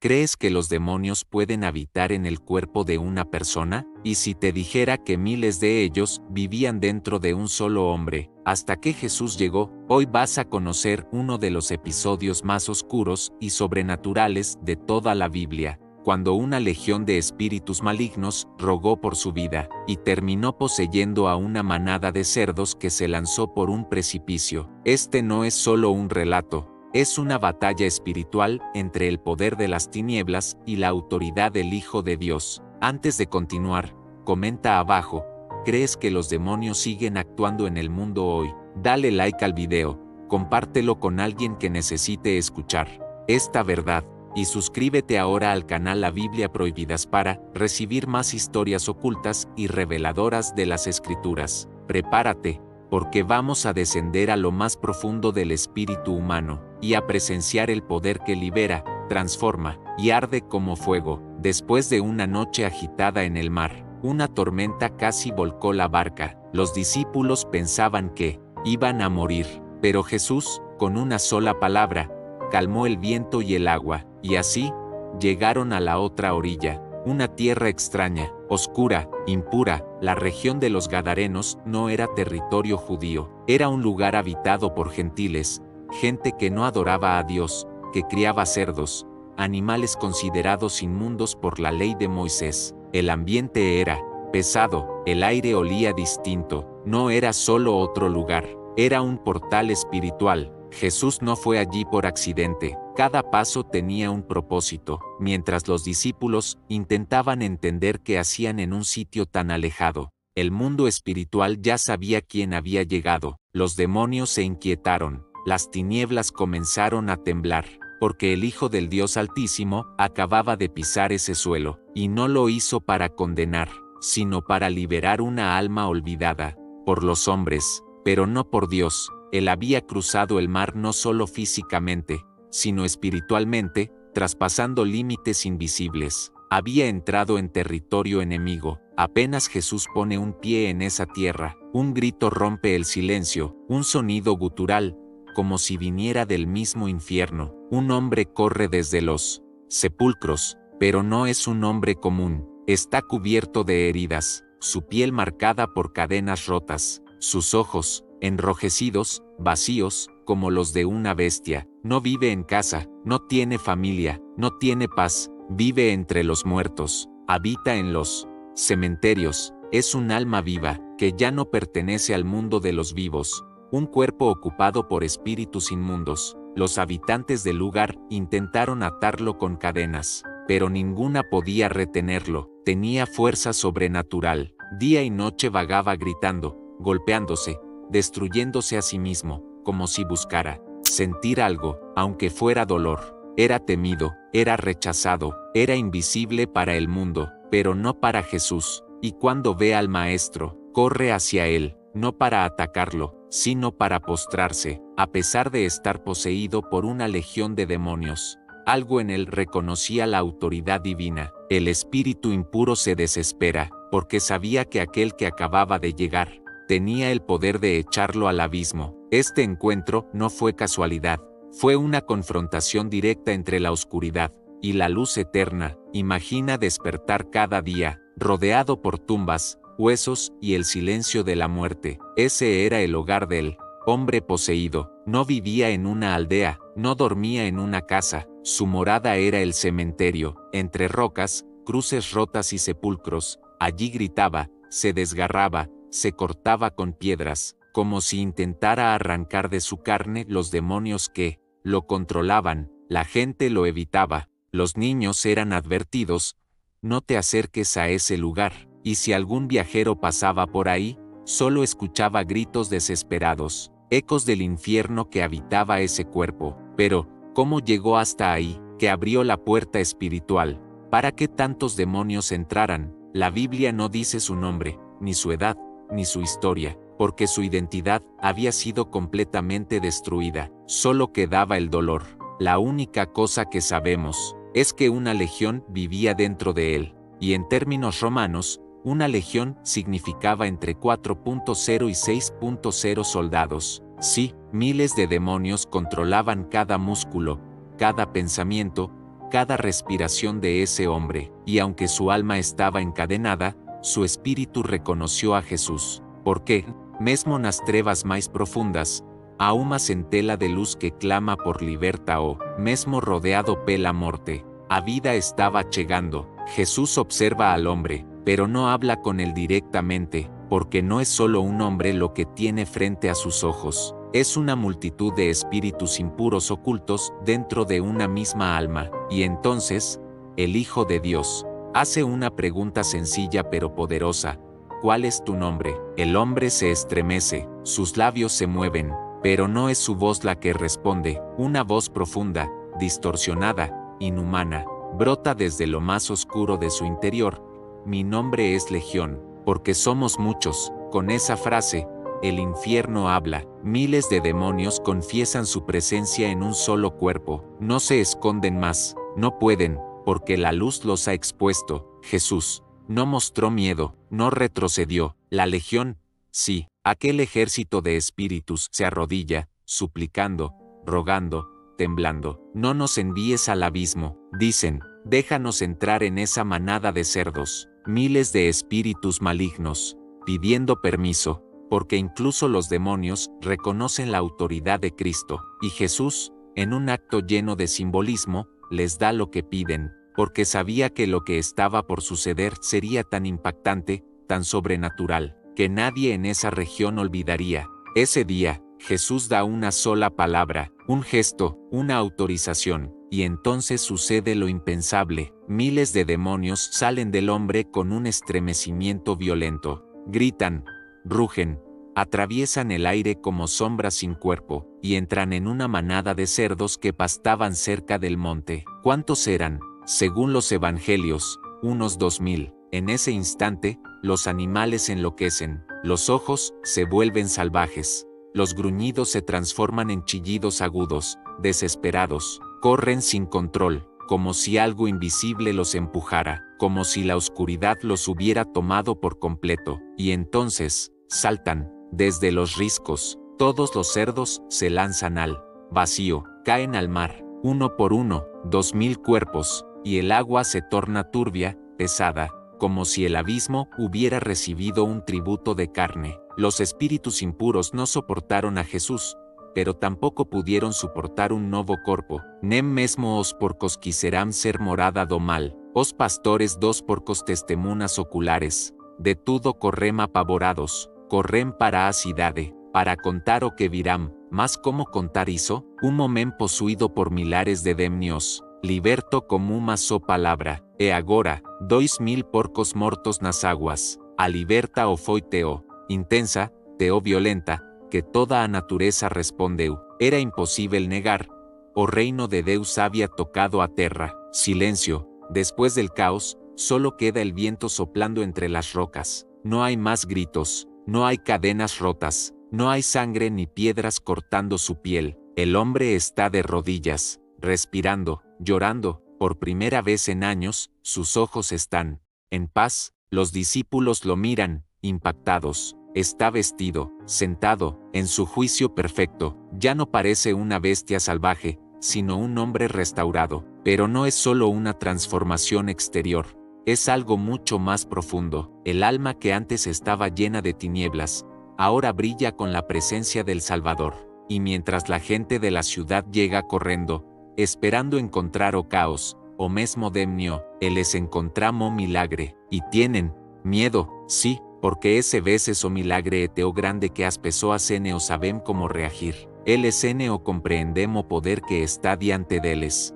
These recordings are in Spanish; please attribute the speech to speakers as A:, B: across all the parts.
A: ¿Crees que los demonios pueden habitar en el cuerpo de una persona? Y si te dijera que miles de ellos vivían dentro de un solo hombre, hasta que Jesús llegó, hoy vas a conocer uno de los episodios más oscuros y sobrenaturales de toda la Biblia, cuando una legión de espíritus malignos rogó por su vida, y terminó poseyendo a una manada de cerdos que se lanzó por un precipicio. Este no es solo un relato. Es una batalla espiritual entre el poder de las tinieblas y la autoridad del Hijo de Dios. Antes de continuar, comenta abajo, ¿crees que los demonios siguen actuando en el mundo hoy? Dale like al video, compártelo con alguien que necesite escuchar esta verdad, y suscríbete ahora al canal La Biblia Prohibidas para recibir más historias ocultas y reveladoras de las Escrituras. Prepárate, porque vamos a descender a lo más profundo del espíritu humano, y a presenciar el poder que libera, transforma, y arde como fuego. Después de una noche agitada en el mar, una tormenta casi volcó la barca. Los discípulos pensaban que iban a morir, pero Jesús, con una sola palabra, calmó el viento y el agua, y así, llegaron a la otra orilla. Una tierra extraña, oscura, impura. La región de los Gadarenos no era territorio judío, era un lugar habitado por gentiles, gente que no adoraba a Dios, que criaba cerdos, animales considerados inmundos por la ley de Moisés. El ambiente era pesado, el aire olía distinto, no era solo otro lugar, era un portal espiritual. Jesús no fue allí por accidente, cada paso tenía un propósito. Mientras los discípulos intentaban entender qué hacían en un sitio tan alejado, el mundo espiritual ya sabía quién había llegado. Los demonios se inquietaron, las tinieblas comenzaron a temblar, porque el Hijo del Dios Altísimo acababa de pisar ese suelo, y no lo hizo para condenar, sino para liberar una alma olvidada por los hombres, pero no por Dios. Él había cruzado el mar no solo físicamente, sino espiritualmente, traspasando límites invisibles. Había entrado en territorio enemigo. Apenas Jesús pone un pie en esa tierra, un grito rompe el silencio, un sonido gutural, como si viniera del mismo infierno. Un hombre corre desde los sepulcros, pero no es un hombre común. Está cubierto de heridas, su piel marcada por cadenas rotas, sus ojos, enrojecidos, vacíos, como los de una bestia. No vive en casa, no tiene familia, no tiene paz, vive entre los muertos, habita en los cementerios, es un alma viva, que ya no pertenece al mundo de los vivos, un cuerpo ocupado por espíritus inmundos. Los habitantes del lugar intentaron atarlo con cadenas, pero ninguna podía retenerlo. Tenía fuerza sobrenatural, día y noche vagaba gritando, golpeándose, destruyéndose a sí mismo, como si buscara sentir algo, aunque fuera dolor. Era temido, era rechazado, era invisible para el mundo, pero no para Jesús. Y cuando ve al Maestro, corre hacia él, no para atacarlo, sino para postrarse, a pesar de estar poseído por una legión de demonios. Algo en él reconocía la autoridad divina. El espíritu impuro se desespera, porque sabía que aquel que acababa de llegar tenía el poder de echarlo al abismo. Este encuentro no fue casualidad, fue una confrontación directa entre la oscuridad y la luz eterna. Imagina despertar cada día, rodeado por tumbas, huesos y el silencio de la muerte. Ese era el hogar del hombre poseído. No vivía en una aldea, no dormía en una casa, su morada era el cementerio, entre rocas, cruces rotas y sepulcros. Allí gritaba, se desgarraba, se cortaba con piedras, como si intentara arrancar de su carne los demonios que lo controlaban. La gente lo evitaba, los niños eran advertidos, no te acerques a ese lugar, y si algún viajero pasaba por ahí, solo escuchaba gritos desesperados, ecos del infierno que habitaba ese cuerpo. Pero, ¿cómo llegó hasta ahí? ¿Qué abrió la puerta espiritual para que tantos demonios entraran? La Biblia no dice su nombre, ni su edad, ni su historia, porque su identidad había sido completamente destruida. Solo quedaba el dolor. La única cosa que sabemos es que una legión vivía dentro de él, y en términos romanos, una legión significaba entre 4.0 y 6.0 soldados. Sí, miles de demonios controlaban cada músculo, cada pensamiento, cada respiración de ese hombre, y aunque su alma estaba encadenada, su espíritu reconoció a Jesús, porque, mesmo nas trevas mais profundas, há uma centela de luz que clama por libertad o, mesmo rodeado pela morte, a vida estaba llegando. Jesús observa al hombre, pero no habla con él directamente, porque no es solo un hombre lo que tiene frente a sus ojos, es una multitud de espíritus impuros ocultos dentro de una misma alma, y entonces, el Hijo de Dios hace una pregunta sencilla pero poderosa: ¿cuál es tu nombre? El hombre se estremece, sus labios se mueven, pero no es su voz la que responde, una voz profunda, distorsionada, inhumana, brota desde lo más oscuro de su interior: mi nombre es Legión, porque somos muchos. Con esa frase, el infierno habla, miles de demonios confiesan su presencia en un solo cuerpo, no se esconden más, no pueden, porque la luz los ha expuesto. Jesús no mostró miedo, no retrocedió. La legión, sí, aquel ejército de espíritus se arrodilla, suplicando, rogando, temblando. No nos envíes al abismo, dicen, déjanos entrar en esa manada de cerdos. Miles de espíritus malignos, pidiendo permiso, porque incluso los demonios reconocen la autoridad de Cristo, y Jesús, en un acto lleno de simbolismo, les da lo que piden, porque sabía que lo que estaba por suceder sería tan impactante, tan sobrenatural, que nadie en esa región olvidaría. Ese día, Jesús da una sola palabra, un gesto, una autorización, y entonces sucede lo impensable. Miles de demonios salen del hombre con un estremecimiento violento, gritan, rugen, atraviesan el aire como sombras sin cuerpo, y entran en una manada de cerdos que pastaban cerca del monte. ¿Cuántos eran? Según los evangelios, unos 2000. En ese instante, los animales enloquecen, los ojos se vuelven salvajes, los gruñidos se transforman en chillidos agudos, desesperados, corren sin control, como si algo invisible los empujara, como si la oscuridad los hubiera tomado por completo, y entonces, saltan, desde los riscos, todos los cerdos se lanzan al vacío, caen al mar, uno por uno, 2000 cuerpos, y el agua se torna turbia, pesada, como si el abismo hubiera recibido un tributo de carne. Los espíritus impuros no soportaron a Jesús, pero tampoco pudieron soportar un novo corpo. Nem mesmo os porcos quiserán ser morada do mal, os pastores dos porcos testemunhas oculares, de tudo correm apavorados, correm para a cidade, para contar o que virán, mas como contar iso? Un momento possuído por milares de demonios, liberto como uma só palavra, e agora, 2000 porcos mortos nas aguas, a liberta o foi teo, intensa, teo violenta, que toda a natureza respondeu. Era imposible negar, o reino de Deus había tocado a terra. Silencio, después del caos, solo queda el viento soplando entre las rocas. No hay más gritos, no hay cadenas rotas, no hay sangre ni piedras cortando su piel. El hombre está de rodillas, respirando, llorando. Por primera vez en años, sus ojos están en paz. Los discípulos lo miran, impactados. Está vestido, sentado, en su juicio perfecto. Ya no parece una bestia salvaje, sino un hombre restaurado. Pero no es solo una transformación exterior, es algo mucho más profundo. El alma que antes estaba llena de tinieblas, ahora brilla con la presencia del Salvador. Y mientras la gente de la ciudad llega corriendo, esperando encontrar o caos, o mesmo demnio, eles encontramo milagre. Y tienen miedo, sí, porque ese veces o milagre eteo grande que as pessoas o sabem como reagir. Eles o compreendemo poder que está diante deles.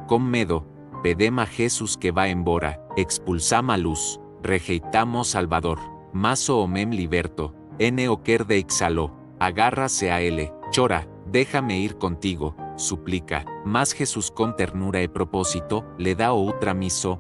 A: Com medo, pedem a Jesus que va embora, expulsam a luz, rejeitamos Salvador, mas o homem liberto, o quer deixalo, agárrase a ele, chora, déjame ir contigo, suplica, mas Jesús con ternura y propósito, le da outra missão.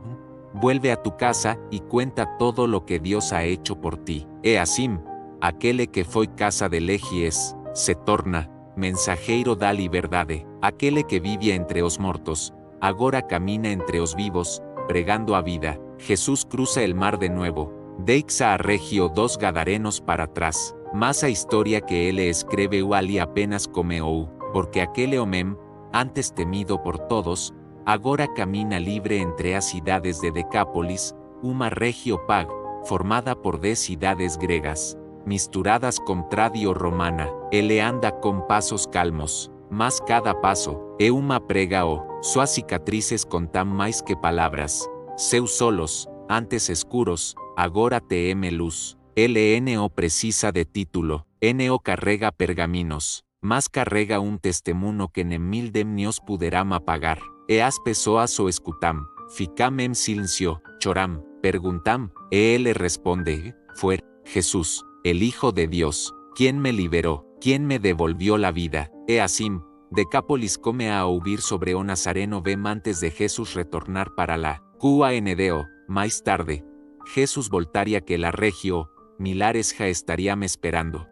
A: Vuelve a tu casa y cuenta todo lo que Dios ha hecho por ti. E assim, aquele que foi casa de legies, se torna mensajeiro da liberdade. Aquele que vivia entre os mortos, agora camina entre os vivos, pregando a vida. Jesús cruza el mar de nuevo, deixa a regio dos gadarenos para atrás, mas a historia que ele escreve ali apenas comeou, porque aquele homem, antes temido por todos, agora camina libre entre as cidades de Decápolis, uma regio pag, formada por 10 cidades gregas, misturadas con tradio romana, ele anda con pasos calmos, mas cada paso, é uma prega suas cicatrices contam mais que palabras, seus solos, antes escuros, agora teme luz, LNO precisa de título, NO carrega pergaminos, mas carrega un testemunho que nem mil demnios puderam apagar, e as pessoas o escutam, ficam em silencio, choram, perguntam, e ele responde, fue Jesús, el Hijo de Dios, quien me liberó, quien me devolvió la vida, e assim, Decápolis come a ouvir sobre o Nazareno vem antes de Jesús retornar para la QANDO, mais tarde, Jesús voltaria que la regio, milares já estarían esperando,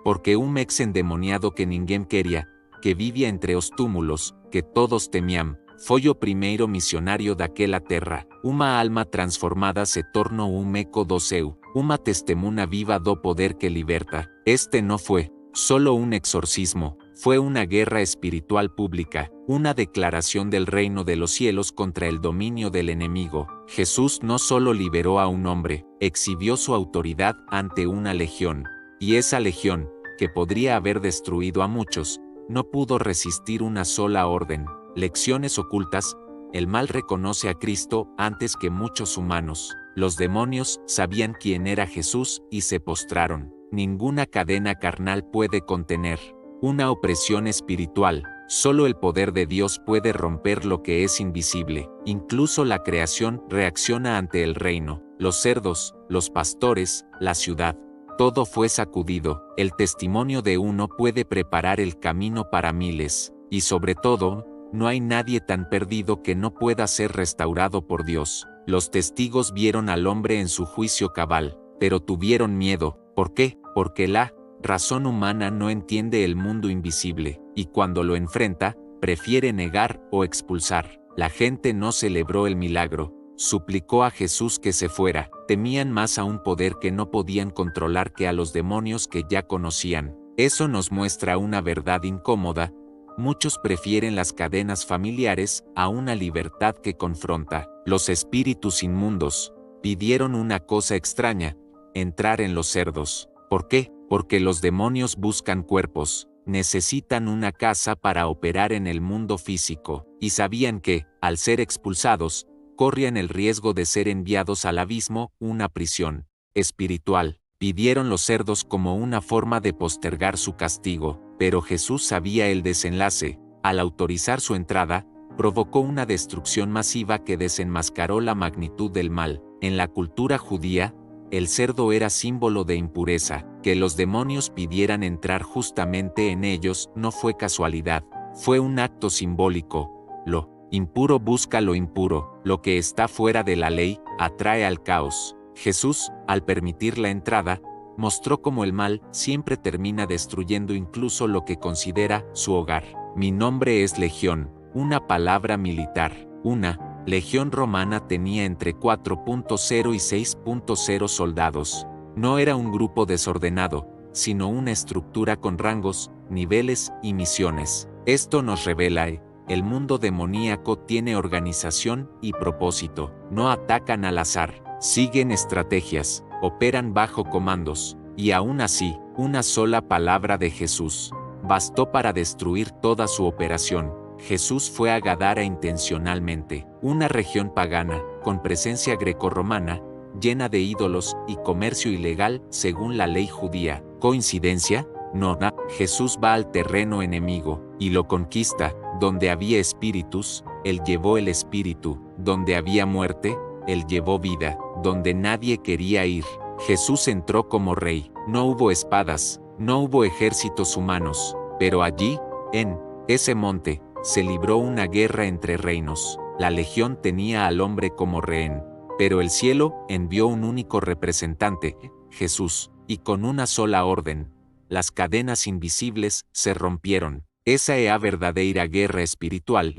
A: porque un ex endemoniado que ninguém queria, que vivia entre os túmulos, que todos temían, foi o primeiro missionário daquela terra, uma alma transformada se tornou un eco do seu, uma testemunha viva do poder que liberta. Este no fue solo un exorcismo, fue una guerra espiritual pública, una declaración del reino de los cielos contra el dominio del enemigo. Jesús no solo liberó a un hombre, exhibió su autoridad ante una legión, y esa legión, que podría haber destruido a muchos, no pudo resistir una sola orden. Lecciones ocultas, el mal reconoce a Cristo antes que muchos humanos. Los demonios sabían quién era Jesús y se postraron. Ninguna cadena carnal puede contener una opresión espiritual. Solo el poder de Dios puede romper lo que es invisible. Incluso la creación reacciona ante el reino. Los cerdos, los pastores, la ciudad. Todo fue sacudido. El testimonio de uno puede preparar el camino para miles. Y sobre todo, no hay nadie tan perdido que no pueda ser restaurado por Dios. Los testigos vieron al hombre en su juicio cabal, pero tuvieron miedo. ¿Por qué? Porque la razón humana no entiende el mundo invisible, y cuando lo enfrenta, prefiere negar o expulsar. La gente no celebró el milagro, suplicó a Jesús que se fuera, temían más a un poder que no podían controlar que a los demonios que ya conocían. Eso nos muestra una verdad incómoda. Muchos prefieren las cadenas familiares a una libertad que confronta. Los espíritus inmundos pidieron una cosa extraña: entrar en los cerdos. ¿Por qué? Porque los demonios buscan cuerpos, necesitan una casa para operar en el mundo físico, y sabían que, al ser expulsados, corrían el riesgo de ser enviados al abismo, una prisión espiritual. Pidieron los cerdos como una forma de postergar su castigo, pero Jesús sabía el desenlace. Al autorizar su entrada, provocó una destrucción masiva que desenmascaró la magnitud del mal. En la cultura judía, el cerdo era símbolo de impureza. Que los demonios pidieran entrar justamente en ellos no fue casualidad, fue un acto simbólico. Lo impuro busca lo impuro, lo que está fuera de la ley atrae al caos. Jesús, al permitir la entrada, mostró cómo el mal siempre termina destruyendo incluso lo que considera su hogar. Mi nombre es Legión, una palabra militar. Una legión romana tenía entre 4.0 y 6.0 soldados. No era un grupo desordenado, sino una estructura con rangos, niveles y misiones. Esto nos revela el mundo demoníaco tiene organización y propósito. No atacan al azar, siguen estrategias, operan bajo comandos, y aún así, una sola palabra de Jesús bastó para destruir toda su operación. Jesús fue a Gadara intencionalmente, una región pagana, con presencia grecorromana, llena de ídolos y comercio ilegal según la ley judía. ¿Coincidencia? No. Jesús va al terreno enemigo y lo conquista. Donde había espíritus, Él llevó el espíritu. Donde había muerte, Él llevó vida. Donde nadie quería ir, Jesús entró como rey. No hubo espadas, no hubo ejércitos humanos, pero allí, en ese monte, se libró una guerra entre reinos. La legión tenía al hombre como rehén, pero el cielo envió un único representante, Jesús, y con una sola orden, las cadenas invisibles se rompieron. Esa é a verdadeira guerra espiritual,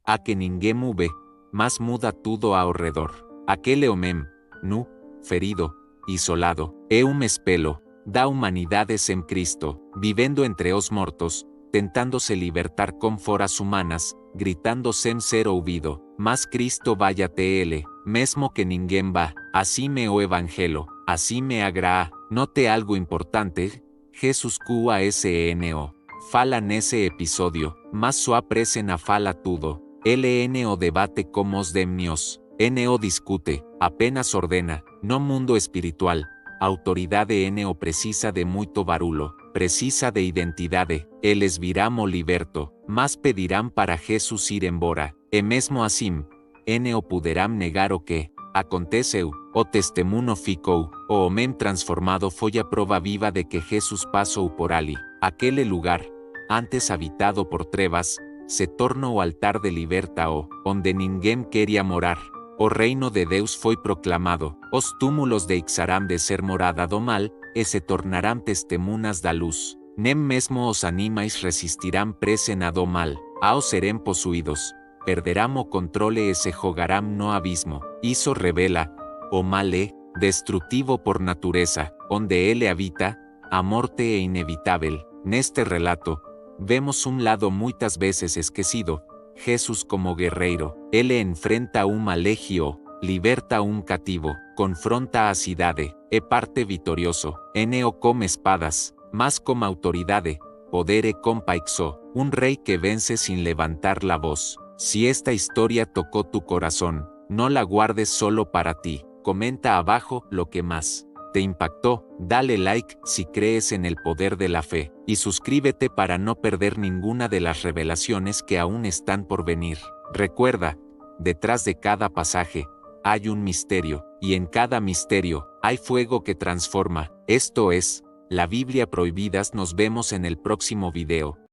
A: a que ninguém muve, mas muda tudo ao redor. Aquele homem, nu, ferido, isolado, é un espelho da humanidade sem Cristo, vivendo entre os mortos, tentándose libertar con foras humanas, gritando sem ser ouvido, mas Cristo vaya tele, mesmo que ninguém va, así me o evangelo, así me agrada, note algo importante, Jesus QASNO, fala nesse episodio, mas sua presena fala tudo, LNO debate como os demnios, NO discute, apenas ordena, no mundo espiritual, autoridade NO precisa de muito barulo, precisa de identidade, eles viramo liberto, mas pedirán para Jesus ir embora, e mesmo assim, NO poderám negar o que aconteceu, o testemunho ficou, o homem transformado foi a prova viva de que Jesus passou por ali, aquele lugar, antes habitado por trevas, se torna o altar de libertao, onde ninguém queria morar. O reino de Deus foi proclamado, os túmulos deixarán de ser morada do mal, e se tornarán testemunhas da luz. Nem mesmo os animais resistirán presen a do mal, ao serem possuídos, perderán o controle e se jogarán no abismo. Isso revela, o mal é destrutivo por natureza, onde ele habita, a morte é inevitável. Neste relato, vemos um lado muitas vezes esquecido, Jesus como guerreiro, ele enfrenta uma legio, liberta um cativo, confronta a cidade, e parte vitorioso, NO come espadas, mas com autoridade, poder e compaixão, um rei que vence sin levantar la voz. Si esta historia tocó tu corazón, no la guardes solo para ti, comenta abajo lo que más te impactó, dale like si crees en el poder de la fe, y suscríbete para no perder ninguna de las revelaciones que aún están por venir. Recuerda, detrás de cada pasaje, hay un misterio, y en cada misterio, hay fuego que transforma. Esto es, la Biblia Prohibidas. Nos vemos en el próximo video.